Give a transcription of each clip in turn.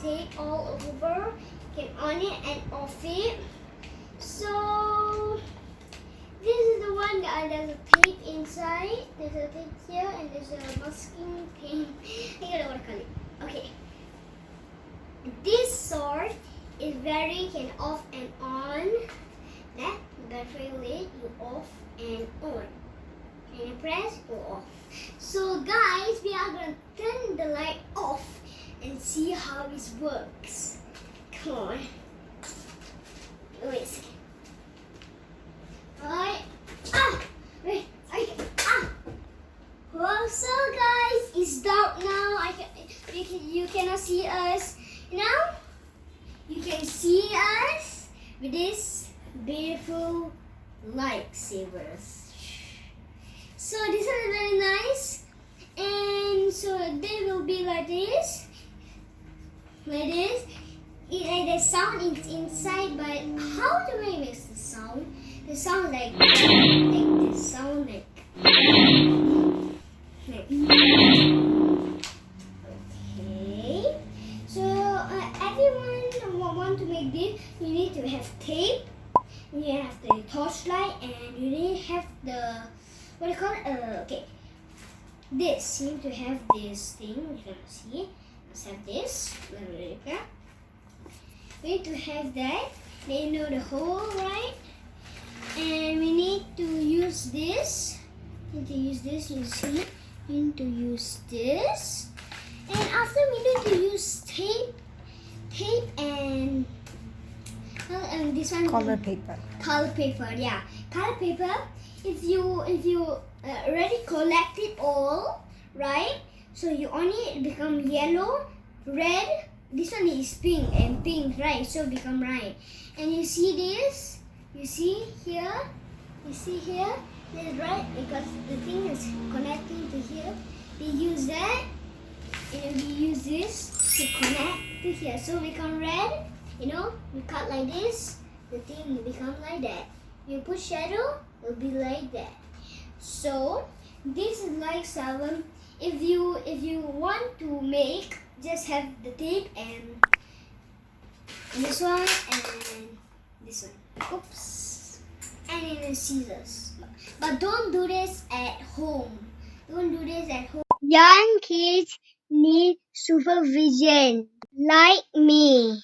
tape all over. You can on it and off it. So this is the one that there's a tape inside. There's a tape here and there's a masking thing. I don't know what to call it. Okay. This sword is very can off and on. That battery lid, you off and on. And you press, go off. So guys, we are gonna turn the light off and see how this works. Come on. Wait a second. Alright. Wait. Well, so guys, it's dark now. You cannot see us. Now you can see us with this beautiful lightsabers. So this is very nice, and so they will be like this. The sound is inside, but how do we make the sound? The sound like this sound like. Okay. So everyone want to make this. You need to have tape. You have the torchlight, and you need to have the what do you call it? Okay. This you need to have this thing. You can see. Let's have this. We need to have that. Then you know the hole, right? And we need to use this. You see. We need to use this. And after we need to use tape and this one. Color paper. Color paper, yeah. Color paper. If you already collect it all, right? So you only become yellow, red. This one is pink and pink, right? So become right. And you see this? You see here? This is right because the thing is connecting to here. We use that and we use this to connect to here. So become red. You know, we cut like this. The thing will become like that. You put shadow, it will be like that. So this is like saber. If you want to make, just have the tape and this one and this one. Oops. And then the scissors. But don't do this at home. Don't do this at home. Young kids need supervision, like me.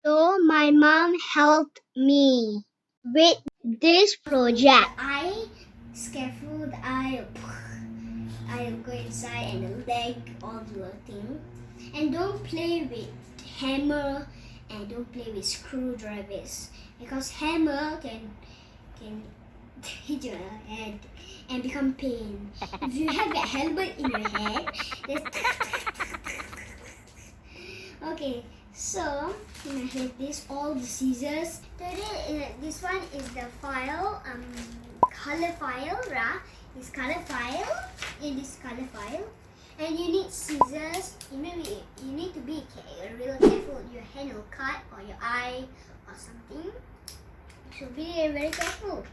So my mom helped me with this project. I scaffold, I'll go inside and the leg, all the thing. And don't play with hammer and don't play with screwdrivers because hammer can hit your head and become pain. If you have a helmet in your head, okay. So I have this all the scissors. Today this one is the file, color file, right? This color file, in this color file, and you need scissors. You need to be real careful. Your hand will cut or your eye or something. So be very careful.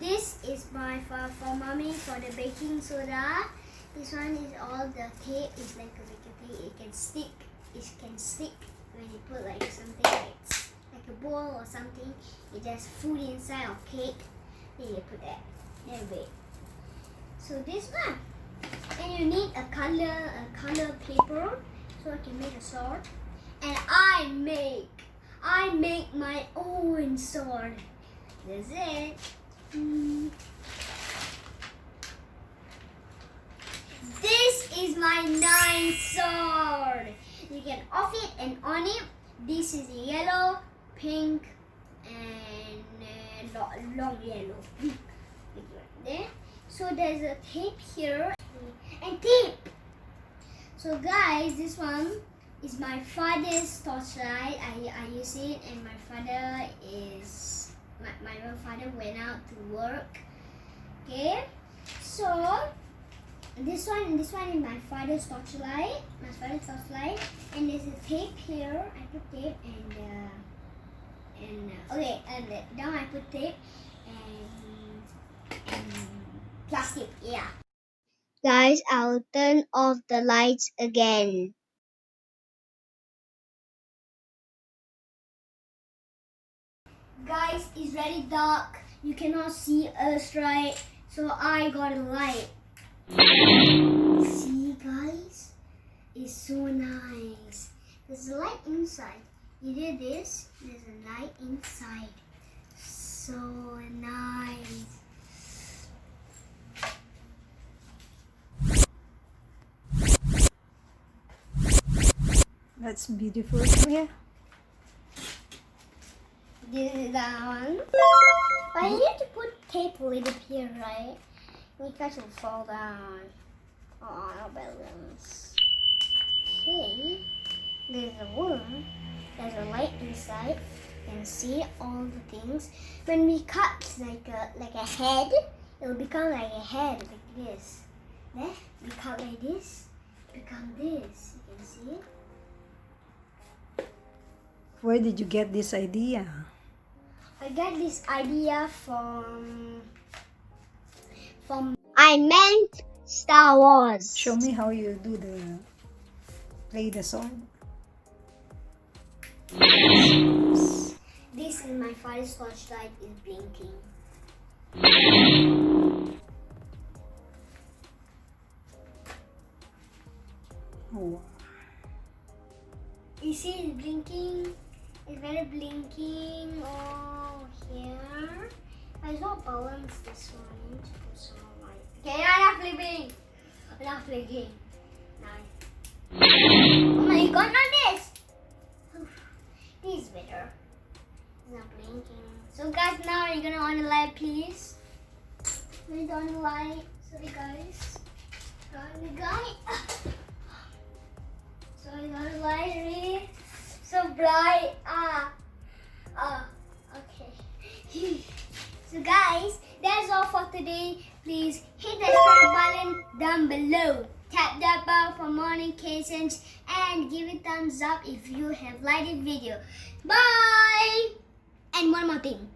This is for mommy for the baking soda. This one is all the tape. It's like a baking tape. It can stick. It can stick when you put like something like a bowl or something. It just food inside or cake. Then you put that. Then wait. So this one. And you need a color paper so I can make a sword. And I make my own sword. That's it. This is my nice sword. You can off it and on it. This is yellow, pink, and long yellow. There. So there's a tape here and tape. So guys, this one is my father's torchlight. I use it, and my father is my father went out to work. Okay, so this one is my father's torchlight. And there's a tape here. I put tape and now I put tape and plastic. Yeah. Guys, I'll turn off the lights again. Guys, it's very dark. You cannot see us, right? So I got a light. See, guys? It's so nice. There's a light inside. You do this, there's a light inside. So nice. That's beautiful. Yeah. This is that one. But I need to put tape a little here, right? You guys will fall down. Oh, no balance. Okay. There's a worm. There's a light inside. You can see all the things. When we cut like a head, it will become like a head, like this. There, we cut like this, become this. You can see it. Where did you get this idea? I got this idea from I meant Star Wars. Show me how you do play the sword. This is my father's flashlight is blinking. Oh. You see it's blinking? It's very blinking. Oh, here. I don't balance this one. I need to put some more light. Okay, enough flipping. Enough flipping. Nice. Oh my god, not this. This is better. It's not blinking. So guys, now you're gonna on the light, please. We're on the light. Sorry guys. On the light. Sorry, on the light, really. So bright. Okay. So guys, that's all for today. Please hit the subscribe button down below. Tap that bell for more notifications and give it thumbs up if you have liked the video. Bye! And one more thing.